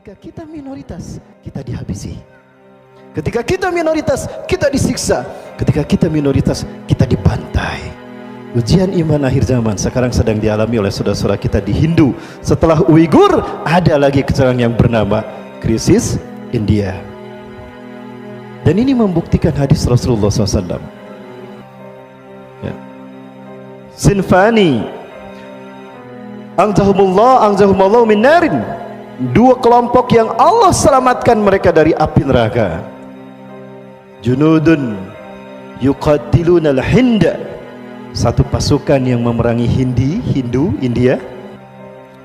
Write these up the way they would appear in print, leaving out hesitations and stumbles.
ketika kita minoritas, kita dihabisi. Ketika kita minoritas, kita disiksa. Ketika kita minoritas, kita dibantai. Ujian iman akhir zaman sekarang sedang dialami oleh saudara-saudara kita di Hindu. Setelah Uighur, ada lagi sekarang yang bernama krisis India. Dan ini membuktikan hadis Rasulullah SAW. Ya. Sinfani anjahumullah min narin. Dua kelompok yang Allah selamatkan mereka dari api neraka. Junudun yuqatiluna al-Hinda, satu pasukan yang memerangi Hindu, India.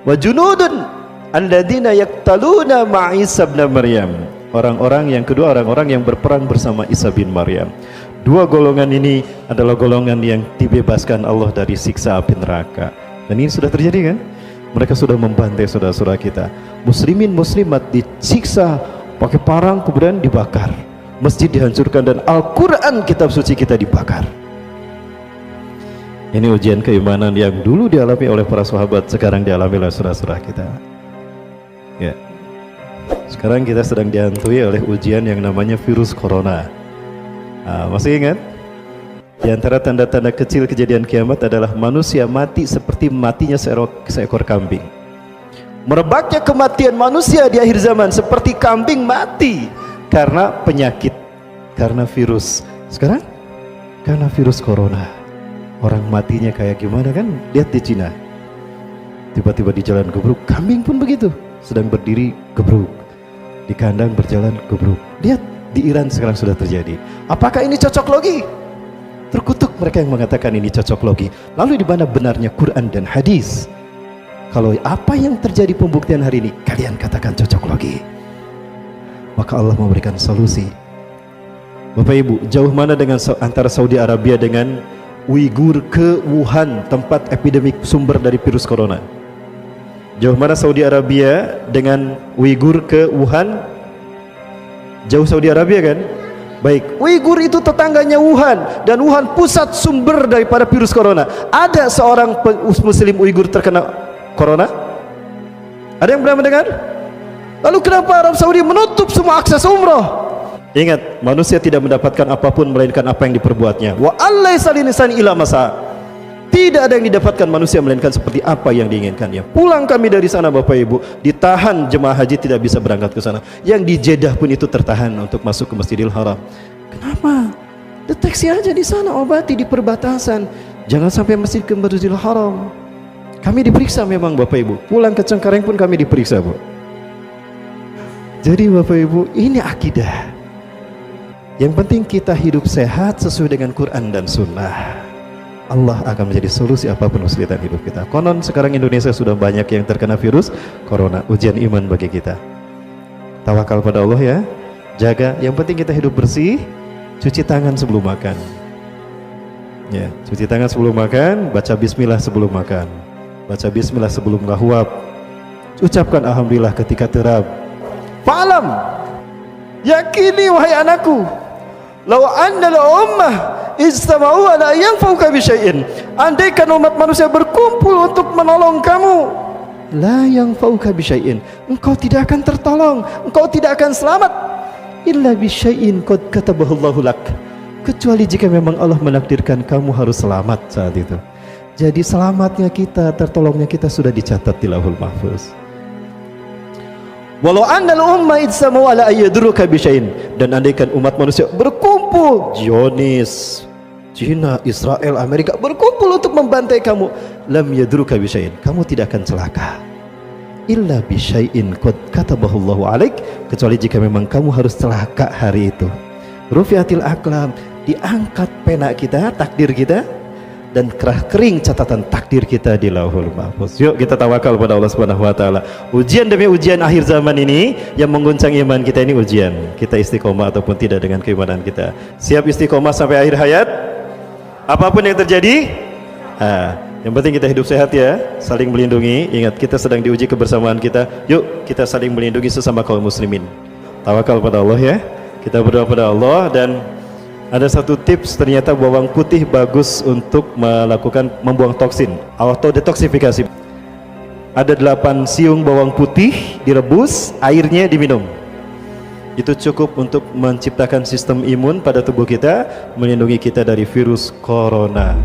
Wa junudun alladzina yaqtaluna ma'a Isa bin Maryam, orang-orang yang kedua, orang-orang yang berperang bersama Isa bin Maryam. Dua golongan ini adalah golongan yang dibebaskan Allah dari siksa api neraka. Dan ini sudah terjadi kan? Mereka sudah membantai saudara-saudara kita. Muslimin muslimat disiksa pakai parang, kemudian dibakar. Masjid dihancurkan dan Al-Quran kitab suci kita dibakar. Ini ujian keimanan yang dulu dialami oleh para sahabat, sekarang dialami oleh saudara-saudara kita. Ya. Sekarang kita sedang dihantui oleh ujian yang namanya virus corona. Masih ingat? Di antara tanda-tanda kecil kejadian kiamat adalah manusia mati seperti matinya seekor kambing. Merebaknya kematian manusia di akhir zaman seperti kambing mati karena penyakit, karena virus. Sekarang karena virus corona, orang matinya kayak gimana kan? Lihat di Cina, tiba-tiba di jalan gebruk, kambing pun begitu, sedang berdiri gebruk, di kandang berjalan gebruk. Lihat di Iran sekarang sudah terjadi. Apakah ini cocok logi? Terkutuk mereka yang mengatakan ini cocok logi. Lalu di mana benarnya Quran dan hadis? Kalau apa yang terjadi pembuktian hari ini kalian katakan cocok logi, maka Allah memberikan solusi. Bapak Ibu, jauh mana dengan antara Saudi Arabia dengan Uighur ke Wuhan, tempat epidemik sumber dari virus corona? Jauh mana Saudi Arabia dengan Uighur ke Wuhan? Jauh Saudi Arabia kan? Baik, Uighur itu tetangganya Wuhan, dan Wuhan pusat sumber daripada virus corona. Ada seorang muslim Uighur terkena corona? Ada yang pernah mendengar? Lalu kenapa Arab Saudi menutup semua akses umroh? Ingat, manusia tidak mendapatkan apapun melainkan apa yang diperbuatnya. Wa allaisa linisani illa masa. Tidak ada yang didapatkan manusia melainkan seperti apa yang diinginkannya. Pulang kami dari sana Bapak Ibu, ditahan jemaah haji tidak bisa berangkat ke sana. Yang di Jeddah pun itu tertahan untuk masuk ke Masjidil Haram. Kenapa? Deteksi aja di sana, obati di perbatasan. Jangan sampai masjid ke Masjidil Haram. Kami diperiksa memang Bapak Ibu. Pulang ke Cengkareng pun kami diperiksa, Bu. Jadi Bapak Ibu, ini akidah. Yang penting kita hidup sehat sesuai dengan Quran dan Sunnah. Allah akan menjadi solusi apapun kesulitan hidup kita. Konon sekarang Indonesia sudah banyak yang terkena virus corona. Ujian iman bagi kita. Tawakal pada Allah ya. Jaga, yang penting kita hidup bersih. Cuci tangan sebelum makan. Ya, cuci tangan sebelum makan. Baca bismillah sebelum makan. Baca bismillah sebelum ngahwab. Ucapkan alhamdulillah ketika terab. Fa'alam, yakini wahai anakku, law anna al-ummah istama'u ala yanfa'uka bi syai'in, andaikan umat manusia berkumpul untuk menolong kamu, la yanfa'uka bi syai'in, engkau tidak akan tertolong, engkau tidak akan selamat, illa bi syai'in qad katabahu Allahu lak, kecuali jika memang Allah menakdirkan kamu harus selamat saat itu. Jadi selamatnya kita, tertolongnya kita sudah dicatat di Lauhul Mahfuz. Walau annal umma idsamu ala ayyadruka bisyai'in, dan andaikan umat manusia berkumpul, Zionis, Cina, Israel, Amerika berkumpul untuk membantai kamu, lam yadruka bisyai'in, kamu tidak akan celaka, illa bisyai'in qad katabahu Allahu alaik, kecuali jika memang kamu harus celaka hari itu. Rufiatil aqlam, diangkat pena kita, takdir kita, dan kerah kering catatan takdir kita di Lauhul Mahfuz. Yuk kita tawakal pada Allah Subhanahu wa taala. Ujian demi ujian akhir zaman ini yang mengguncang iman kita, ini ujian. Kita istiqomah ataupun tidak dengan keimanan kita. Siap istiqomah sampai akhir hayat? Apapun yang terjadi, yang penting kita hidup sehat ya, saling melindungi. Ingat, kita sedang diuji kebersamaan kita. Yuk kita saling melindungi sesama kaum muslimin. Tawakal pada Allah ya. Kita berdoa pada Allah. Dan ada satu tips, ternyata bawang putih bagus untuk membuang toksin, auto detoksifikasi. ada 8 siung bawang putih direbus, airnya diminum. Itu cukup untuk menciptakan sistem imun pada tubuh kita, melindungi kita dari virus corona.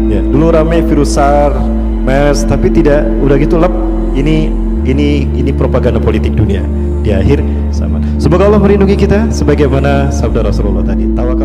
Ya, dulu rame virus SARS, MERS, tapi tidak, udah gitu lep. Ini propaganda politik dunia. Di akhir sama. Semoga Allah melindungi kita sebagaimana sabda Rasulullah tadi. Tawakal